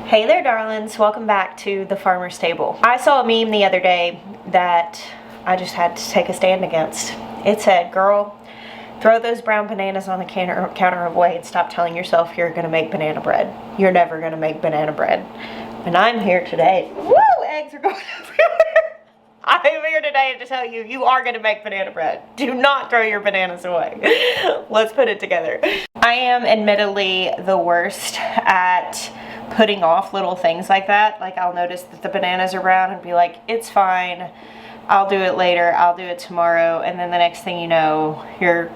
Hey there, darlings. Welcome back to the Farmer's Table. I saw a meme the other day that I just had to take a stand against. It said, girl, throw those brown bananas on the counter away and stop telling yourself you're gonna make banana bread. You're never gonna make banana bread. And I'm here today. Woo! Eggs are going everywhere. I'm here today to tell you, you are gonna make banana bread. Do not throw your bananas away. Let's put it together. I am admittedly the worst at putting off little things like that. Like, I'll notice that the bananas are brown and be like, it's fine, I'll do it later, I'll do it tomorrow, and then the next thing you know, you're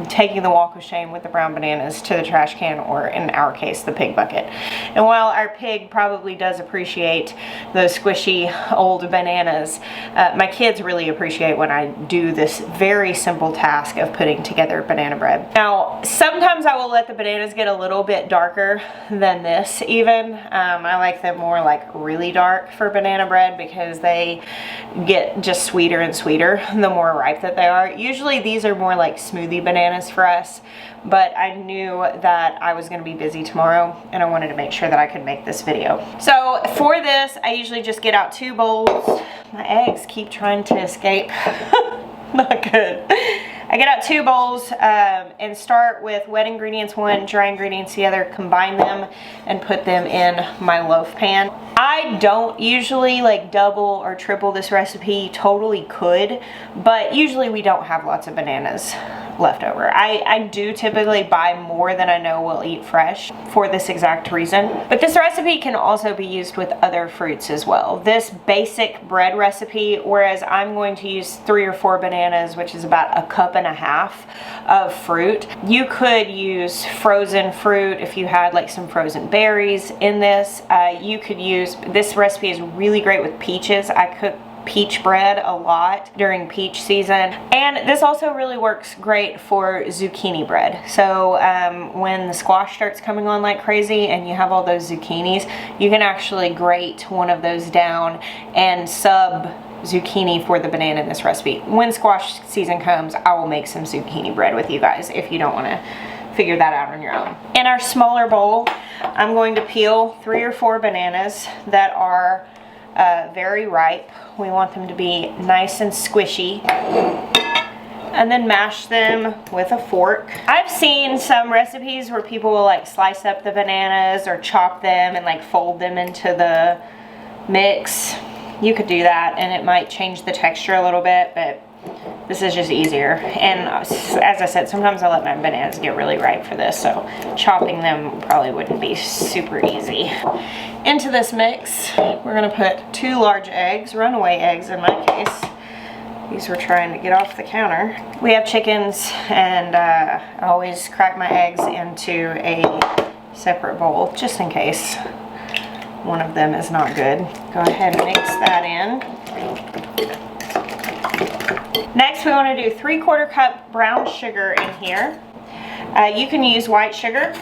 taking the walk of shame with the brown bananas to the trash can, or in our case, the pig bucket. And while our pig probably does appreciate those squishy old bananas, my kids really appreciate when I do this very simple task of putting together banana bread. Now, sometimes I will let the bananas get a little bit darker than this even. I like them more like really dark for banana bread because they get just sweeter and sweeter the more ripe that they are. Usually these are more like smoothie bananas for us, but I knew that I was going to be busy tomorrow and I wanted to make sure that I could make this video. So for this, I usually just get out 2 bowls. My eggs keep trying to escape. Not good. I get out 2 bowls and start with wet ingredients 1, dry ingredients the other, combine them and put them in my loaf pan. I don't usually like double or triple this recipe. Totally could, but usually we don't have lots of bananas left over. I do typically buy more than I know we'll eat fresh for this exact reason. But this recipe can also be used with other fruits as well. This basic bread recipe, whereas I'm going to use 3 or 4 bananas, which is about 1.5 cups of fruit. You could use frozen fruit if you had like some frozen berries in this. You could use, this recipe is really great with peaches. I cook peach bread a lot during peach season, and this also really works great for zucchini bread. So when the squash starts coming on like crazy and you have all those zucchinis, you can actually grate one of those down and sub zucchini for the banana in this recipe. When squash season comes, I will make some zucchini bread with you guys if you don't want to figure that out on your own. In our smaller bowl, I'm going to peel 3 or 4 bananas that are very ripe. We want them to be nice and squishy, and then mash them with a fork. I've seen some recipes where people will like slice up the bananas or chop them and like fold them into the mix. You could do that and it might change the texture a little bit, but this is just easier. And as I said, sometimes I let my bananas get really ripe for this, so chopping them probably wouldn't be super easy. Into this mix, we're gonna put 2 large eggs, runaway eggs in my case. These were trying to get off the counter. We have chickens, and I always crack my eggs into a separate bowl, just in case one of them is not good. Go ahead and mix that in. Next, we want to do 3/4 cup brown sugar in here. You can use white sugar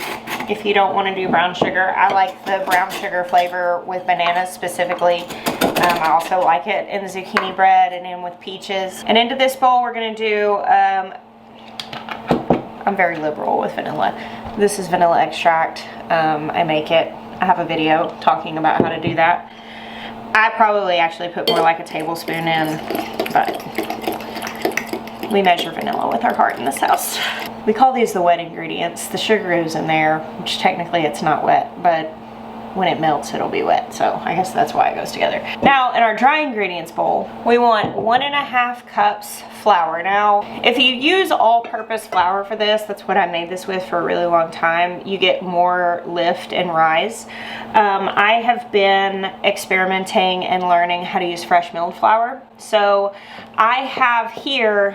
if you don't want to do brown sugar. I like the brown sugar flavor with bananas specifically. I also like it in the zucchini bread and in with peaches. And into this bowl, we're going to do, I'm very liberal with vanilla. This is vanilla extract. I make it. I have a video talking about how to do that. I probably actually put more like a tablespoon in, but we measure vanilla with our heart in this house. We call these the wet ingredients. The sugar goes in there, which technically it's not wet, but when it melts, it'll be wet. So I guess that's why it goes together. Now, in our dry ingredients bowl, we want 1.5 cups flour. Now, if you use all-purpose flour for this, that's what I made this with for a really long time, you get more lift and rise. I have been experimenting and learning how to use fresh milled flour. So I have here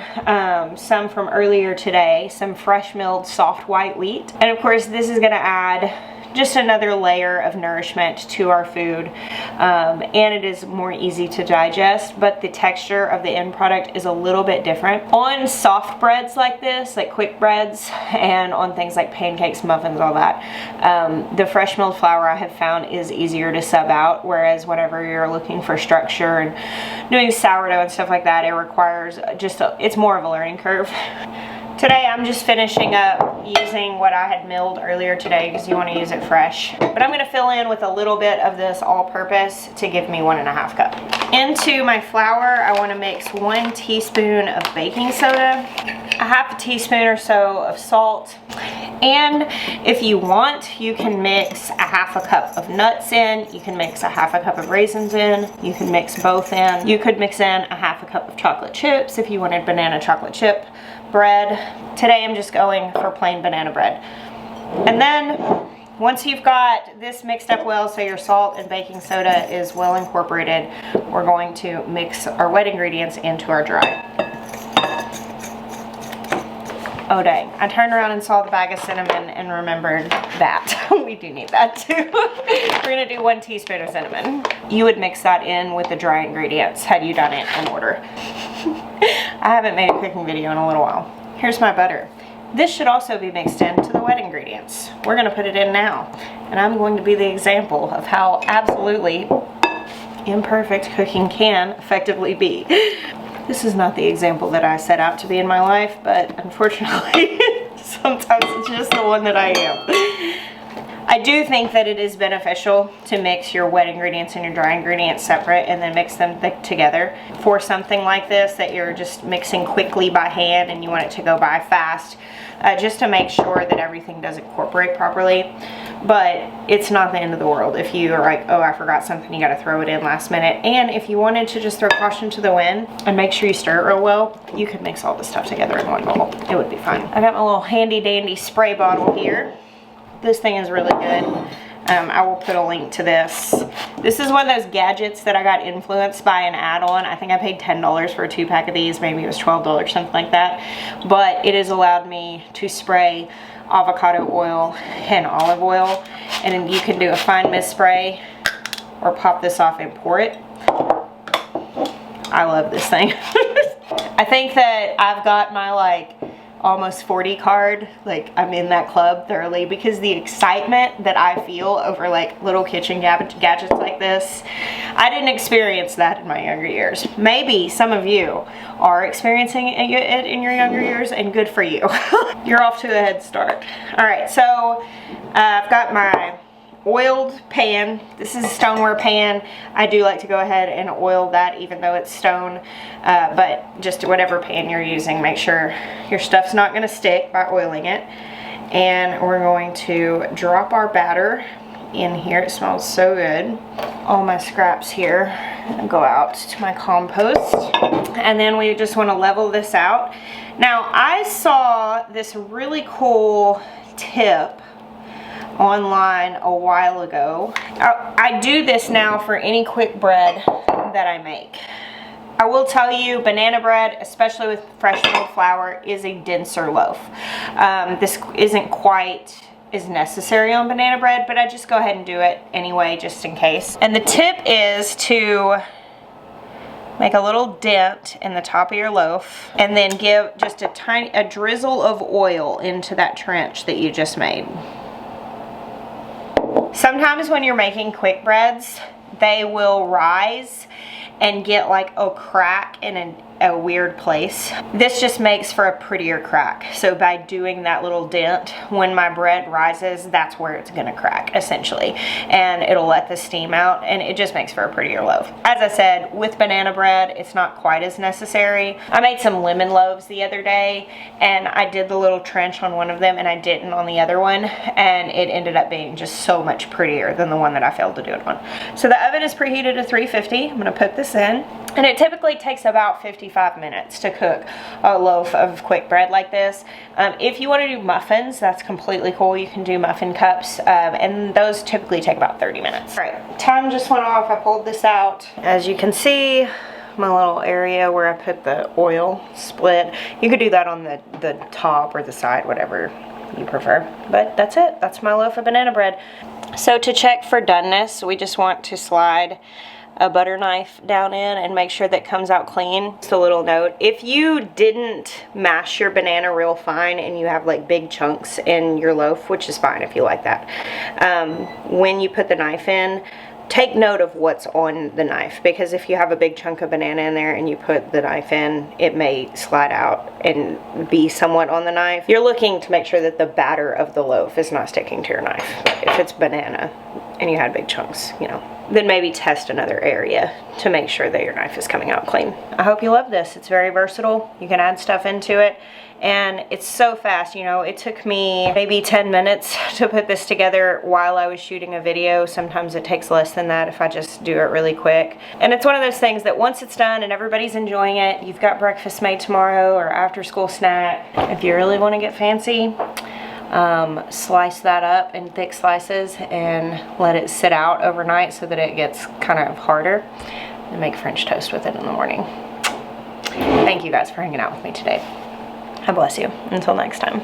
some from earlier today, some fresh milled soft white wheat. And of course, this is gonna add just another layer of nourishment to our food, and it is more easy to digest, but the texture of the end product is a little bit different. On soft breads like this, like quick breads, and on things like pancakes, muffins, all that, the fresh milled flour I have found is easier to sub out, whereas whenever you're looking for structure and doing sourdough and stuff like that, it requires just it's more of a learning curve. Today I'm just finishing up using what I had milled earlier today because you want to use it fresh. But I'm going to fill in with a little bit of this all-purpose to give me 1.5 cup. Into my flour, I want to mix 1 teaspoon of baking soda, a half a teaspoon or so of salt, and if you want, you can mix a half a cup of nuts in, you can mix a half a cup of raisins in, you can mix both in. You could mix in a half a cup of chocolate chips if you wanted banana chocolate chip bread. Today I'm just going for plain banana bread. And then once you've got this mixed up well, so your salt and baking soda is well incorporated, we're going to mix our wet ingredients into our dry. Oh dang, I turned around and saw the bag of cinnamon and remembered that. We do need that too. We're gonna do 1 teaspoon of cinnamon. You would mix that in with the dry ingredients had you done it in order. I haven't made a cooking video in a little while. Here's my butter. This should also be mixed into the wet ingredients. We're gonna put it in now. And I'm going to be the example of how absolutely imperfect cooking can effectively be. This is not the example that I set out to be in my life, but unfortunately, sometimes it's just the one that I am. I do think that it is beneficial to mix your wet ingredients and your dry ingredients separate and then mix them together. For something like this that you're just mixing quickly by hand and you want it to go by fast, just to make sure that everything does incorporate properly. But it's not the end of the world if you are like, oh, I forgot something, you gotta throw it in last minute. And if you wanted to just throw caution to the wind and make sure you stir it real well, you could mix all this stuff together in one bowl. It would be fun. I got my little handy dandy spray bottle here. This thing is really good. I will put a link to this. This is one of those gadgets that I got influenced by an ad on. I think I paid $10 for a 2-pack of these. Maybe it was $12, something like that. But it has allowed me to spray avocado oil and olive oil. And then you can do a fine mist spray or pop this off and pour it. I love this thing. I think that I've got my like almost 40 card, like I'm in that club thoroughly because the excitement that I feel over like little kitchen gadgets like this, I didn't experience that in my younger years. Maybe some of you are experiencing it in your younger years, and good for you. You're off to a head start. All right, so I've got my oiled pan. This is a stoneware pan. I do like to go ahead and oil that even though it's stone, but just whatever pan you're using, make sure your stuff's not going to stick by oiling it. And we're going to drop our batter in here. It smells so good. All my scraps here go out to my compost, and then we just want to level this out. Now I saw this really cool tip online a while ago. I do this now for any quick bread that I make. I will tell you, banana bread, especially with fresh milled flour, is a denser loaf. This isn't quite as necessary on banana bread, but I just go ahead and do it anyway, just in case. And the tip is to make a little dent in the top of your loaf and then give just a drizzle of oil into that trench that you just made. Sometimes when you're making quick breads, they will rise and get like a crack in a weird place. This just makes for a prettier crack. So by doing that little dent, when my bread rises, that's where it's gonna crack essentially. And it'll let the steam out and it just makes for a prettier loaf. As I said, with banana bread, it's not quite as necessary. I made some lemon loaves the other day and I did the little trench on one of them and I didn't on the other one. And it ended up being just so much prettier than the one that I failed to do it on. So the oven is preheated to 350. I'm gonna put this in. And it typically takes about 55 minutes to cook a loaf of quick bread like this. If you want to do muffins, that's completely cool. You can do muffin cups, and those typically take about 30 minutes. All right, time just went off. I pulled this out. As you can see, my little area where I put the oil split. You could do that on the top or the side, whatever you prefer. But that's it. That's my loaf of banana bread. So to check for doneness, we just want to slide a butter knife down in and make sure that comes out clean. Just a little note, if you didn't mash your banana real fine and you have like big chunks in your loaf, which is fine if you like that, when you put the knife in, take note of what's on the knife, because if you have a big chunk of banana in there and you put the knife in, it may slide out and be somewhat on the knife. You're looking to make sure that the batter of the loaf is not sticking to your knife. If it's banana and you had big chunks, you know, then maybe test another area to make sure that your knife is coming out clean. I hope you love this. It's very versatile. You can add stuff into it, and it's so fast. You know, it took me maybe 10 minutes to put this together while I was shooting a video. Sometimes it takes less than that if I just do it really quick. And it's one of those things that once it's done and everybody's enjoying it, you've got breakfast made tomorrow or after school snack. If you really want to get fancy, slice that up in thick slices and let it sit out overnight so that it gets kind of harder, and make French toast with it in the morning. Thank you guys for hanging out with me today. God bless you. Until next time.